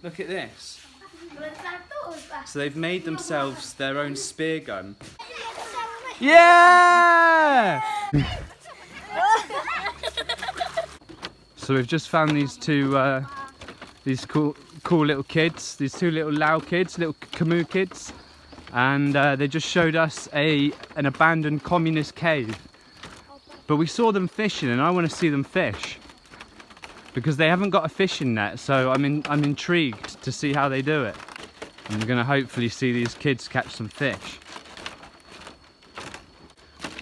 Look at this. So they've made themselves their own spear gun. Yeah! So we've just found these two, these cool little kids, these two little Lao kids, little Khmu kids, and they just showed us an abandoned communist cave. But we saw them fishing, and I want to see them fish because they haven't got a fishing net. So I'm intrigued to see how they do it. And we're going to hopefully see these kids catch some fish.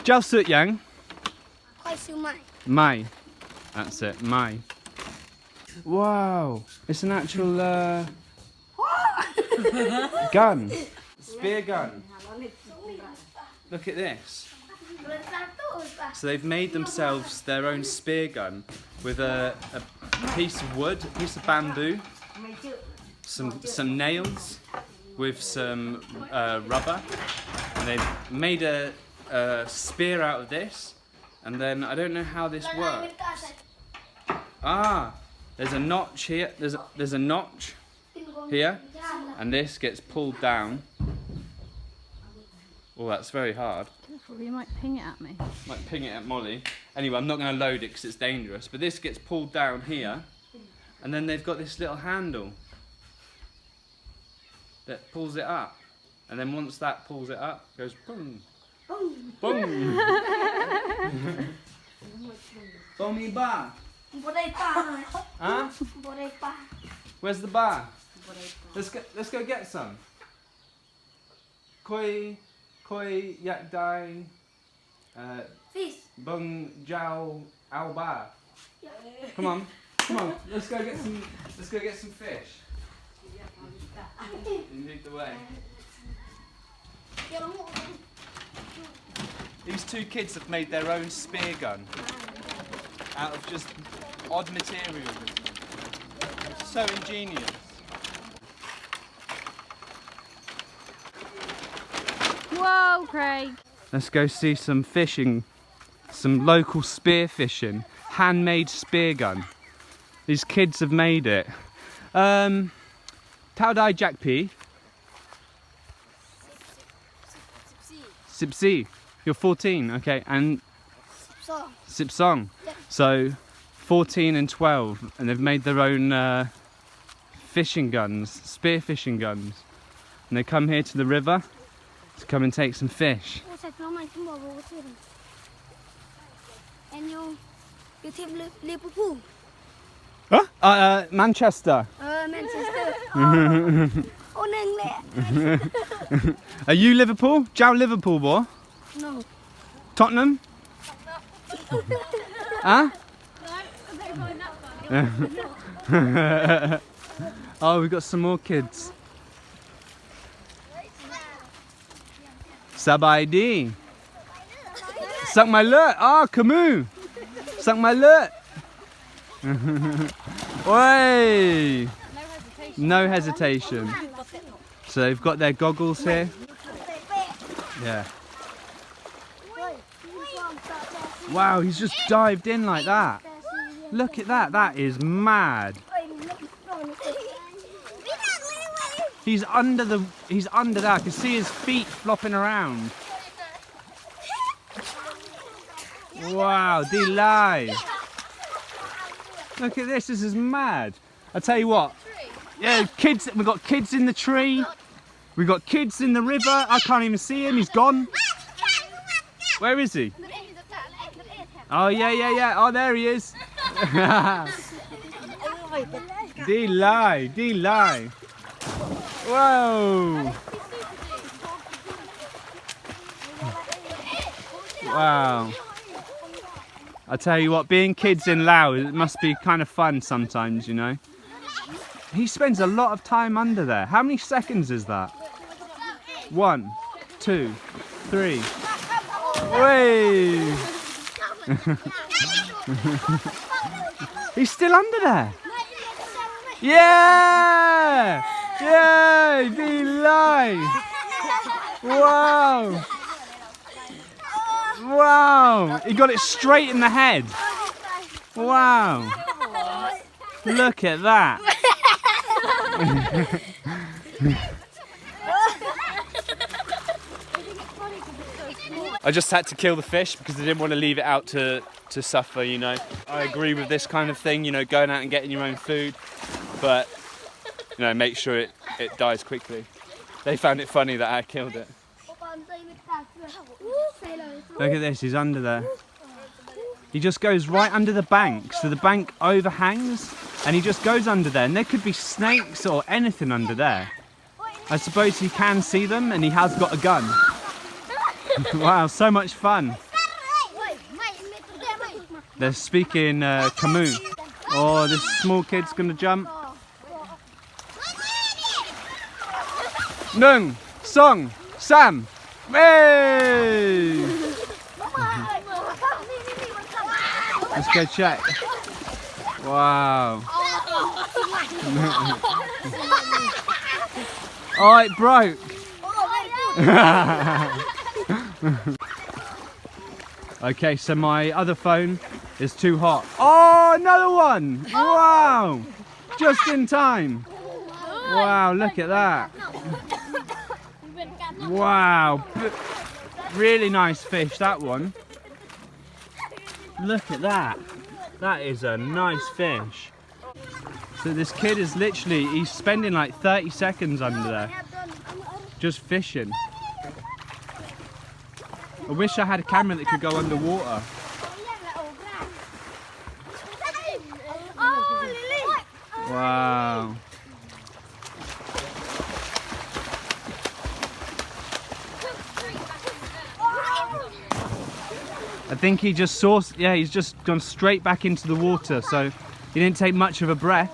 Jiao Sut Yang? Mai. That's it, Mai. Wow, it's an actual gun. Spear gun. Look at this. So they've made themselves their own spear gun with a piece of wood, a piece of bamboo, some nails with some rubber, and they've made a spear out of this. And then I don't know how this works. Ah, there's a notch here. There's a notch here, and this gets pulled down. Oh, that's very hard. You might ping it at me. Might ping it at Molly. Anyway, I'm not going to load it because it's dangerous. But this gets pulled down here, and then they've got this little handle that pulls it up. And then once that pulls it up, it goes boom, boom, boom. Bomi ba. Huh? Where's the bar? Let's go get some. Koi yak dai. Fish. Bung jiao ao ba. Come on. Let's go get some fish. You lead the way. These two kids have made their own spear gun out of just odd materials. So ingenious. Whoa, Craig. Let's go see some fishing, some local spear fishing, handmade spear gun. These kids have made it. Tao Dai Jack P. Sipsi. You're 14, okay, and Sip Song. So 14 and 12, and they've made their own fishing guns, spear fishing guns. And they come here to the river to come and take some fish. And you Liverpool? Huh? Manchester. Manchester. Are you Liverpool? Jiao Liverpool, boy? No. Tottenham? Huh? Oh, we've got some more kids. Sabaidi. Suck my lut. Ah, Khmu. Suck my lut. Oi. No hesitation. So they've got their goggles here. Yeah. Wow, he's just dived in like that. Look at that. That is mad. He's under there. I can see his feet flopping around. Wow, delay. Look at this. This is mad. I tell you what. Yeah, kids. We've got kids in the tree. We've got kids in the river. I can't even see him. He's gone. Where is he? Oh yeah. Oh, there he is. Delay. Whoa. Wow. I tell you what, being kids in Laos, it must be kind of fun sometimes, you know. He spends a lot of time under there. How many seconds is that? 1, 2, 3. Way. He's still under there. Yeah! Yay! Delay! Wow! Wow! He got it straight in the head. Wow! Look at that. I just had to kill the fish because I didn't want to leave it out to suffer, you know. I agree with this kind of thing, you know, going out and getting your own food, but, you know, make sure it dies quickly. They found it funny that I killed it. Look at this, he's under there. He just goes right under the bank, so the bank overhangs, and he just goes under there, and there could be snakes or anything under there. I suppose he can see them, and he has got a gun. Wow, so much fun. They're speaking Khmu. Oh, this small kid's gonna jump. Nung, Song, Sam. Hey! Let's go check. Wow. Oh, it broke. Okay, so my other phone is too hot. Oh, another one! Wow! Just in time. Wow, look at that. Wow. Really nice fish, that one. Look at that. That is a nice fish. So this kid is literally, he's spending like 30 seconds under there. Just fishing. I wish I had a camera that could go underwater. Wow. I think he just saw, yeah, he's just gone straight back into the water, so he didn't take much of a breath.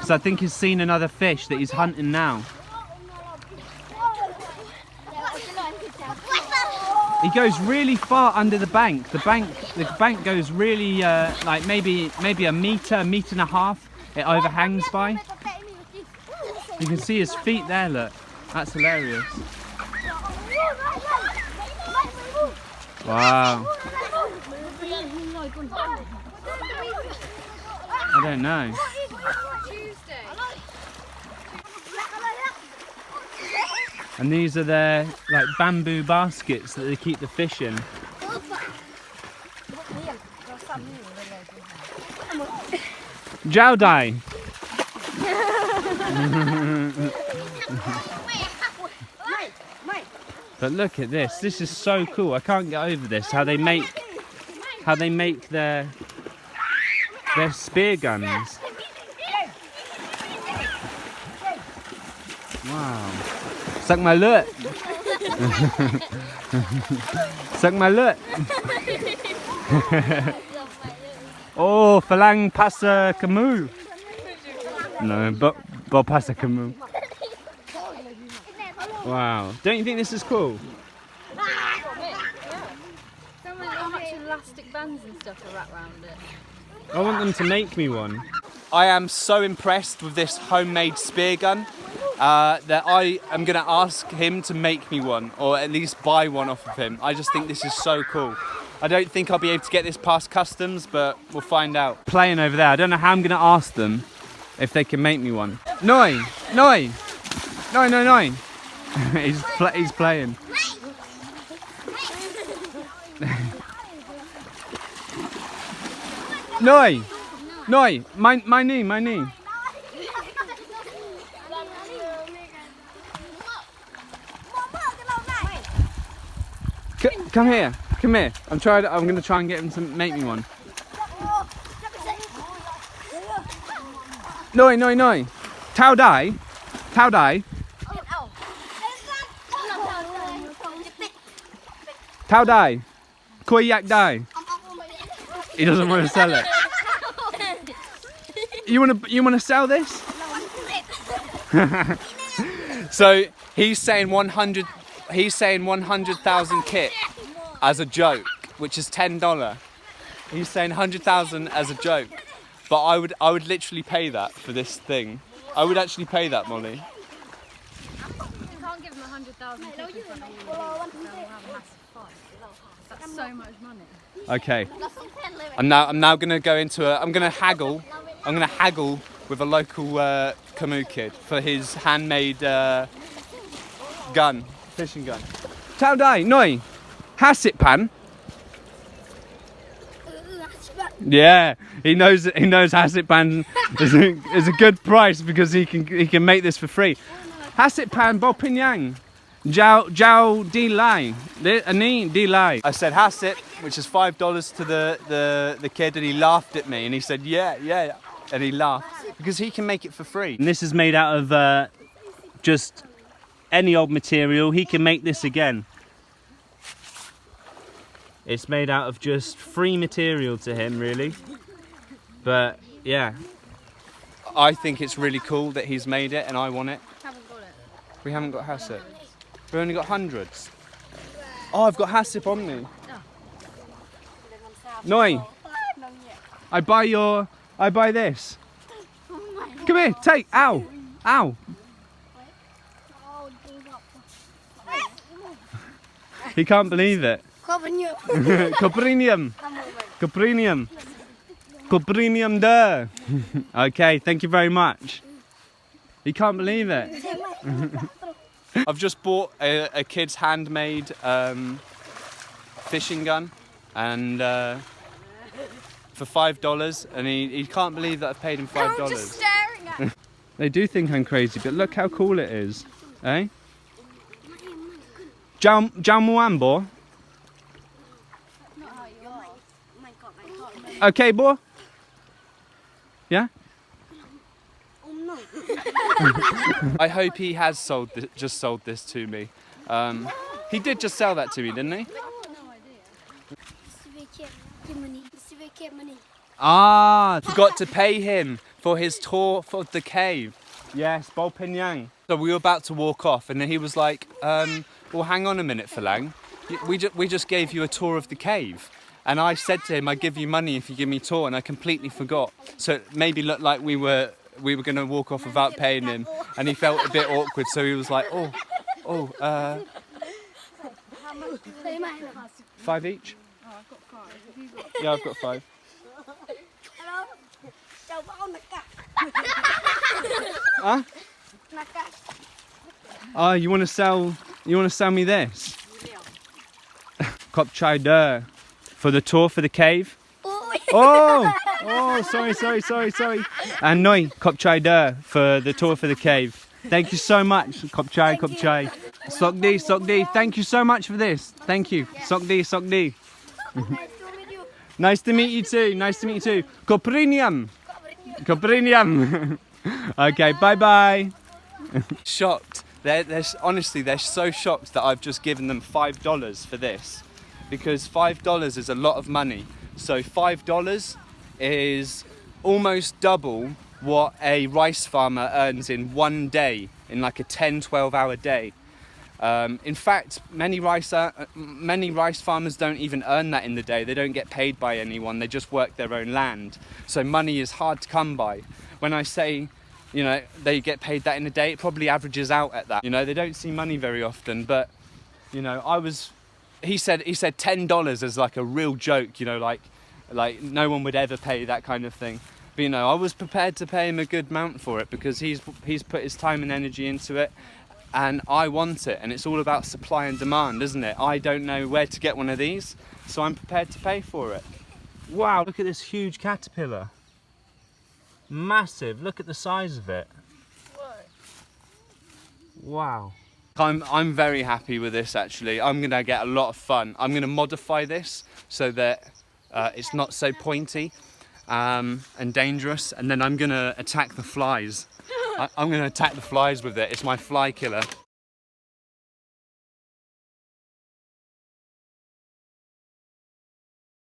So I think he's seen another fish that he's hunting now. He goes really far under the bank. The bank goes really like maybe a meter and a half. It overhangs by. You can see his feet there. Look, that's hilarious. Wow. I don't know. And these are their like bamboo baskets that they keep the fish in. Jiao Dai. But look at this. This is so cool. I can't get over this. How they make their spear guns. Wow. Suck my lut. Suck my lut. Oh, Falang Pasa Khmu. No, but Pasa Khmu. Wow. Don't you think this is cool? How much elastic bands and stuff are wrapped around it? I want them to make me one. I am so impressed with this homemade spear gun that I am going to ask him to make me one, or at least buy one off of him. I just think this is so cool. I don't think I'll be able to get this past customs, but we'll find out. Playing over there, I don't know how I'm going to ask them if they can make me one. Noi! Noi! Noi, noi, noi! He's playing. Noi! Noi! My knee! Come here. I'm gonna try and get him to make me one. Noi! Tao Dai! Tao Dai! Koi Yak Dai! He doesn't want to sell it. You wanna sell this? So he's saying 100,000 kit as a joke, which is $10. He's saying 100,000 as a joke, but I would literally pay that for this thing. I would actually pay that, Molly. You can't give them 100,000 they'll have a massive fight. That's so much money. Okay. I'm now gonna go into I'm gonna haggle with a local Khmu kid for his handmade gun, fishing gun. Tao dai, noi, hasit pan. Yeah, he knows hasit pan is a good price because he can make this for free. Hasit pan bo pinyang. Jiao di lai. Ani di lai. I said hasit, which is $5 to the kid, and he laughed at me and he said yeah, and he laughed because he can make it for free. And this is made out of just any old material. He can make this again. It's made out of just free material to him, really. But yeah, I think it's really cool that he's made it, and I want it. Haven't got it. We haven't got hasip. We've only got hundreds. Oh, I've got hasip on me. Noi, I buy this. Come here, take. Ow, ow. He can't believe it. Coprinium. Coprinium. Coprinium there. Okay, thank you very much. He can't believe it. I've just bought a kid's handmade fishing gun, and for $5, and he can't believe that I've paid him $5. I'm just staring at him. They do think I'm crazy, but look how cool it is, eh? Jao Muambo. Not how you are. Okay, boy. Yeah. I hope he has just sold this to me. He did just sell that to me, didn't he? No idea. Ah, forgot to pay him for his tour for the cave. Yes, Bo Pinyang. So we were about to walk off, and then he was like, well, hang on a minute, Phalang. We just gave you a tour of the cave. And I said to him, I give you money if you give me a tour, and I completely forgot. So it maybe looked like we were going to walk off without paying him, and he felt a bit awkward, so he was like, $5 each? Oh, I've got 5. Have you got? Yeah, I've got 5. Huh? Oh, you want to sell me this? Kop chai der for the tour for the cave. Oh, sorry. And noi, kop chai der for the tour for the cave. Thank you so much, kop chai. Sok di. Thank you so much for this. Thank you. Sok di. Nice to meet you too. Coprinium. Okay, bye. Shocked. Honestly, they're so shocked that I've just given them $5 for this, because $5 is a lot of money. So $5 is almost double what a rice farmer earns in one day, in like a 10-12 hour day. In fact, many rice farmers don't even earn that in the day. They don't get paid by anyone. They just work their own land. So money is hard to come by. When I say, you know, they get paid that in a day, it probably averages out at that. You know, they don't see money very often. But, you know, he said $10 as like a real joke. You know, like no one would ever pay that kind of thing. But, you know, I was prepared to pay him a good amount for it, because he's put his time and energy into it. And I want it, and it's all about supply and demand, isn't it? I don't know where to get one of these, so I'm prepared to pay for it. Wow, look at this huge caterpillar. Massive, look at the size of it. Wow. I'm very happy with this, actually. I'm gonna get a lot of fun. I'm gonna modify this so that it's not so pointy and dangerous, and then I'm gonna attack the flies. I'm going to attack the flies with it. It's my fly killer.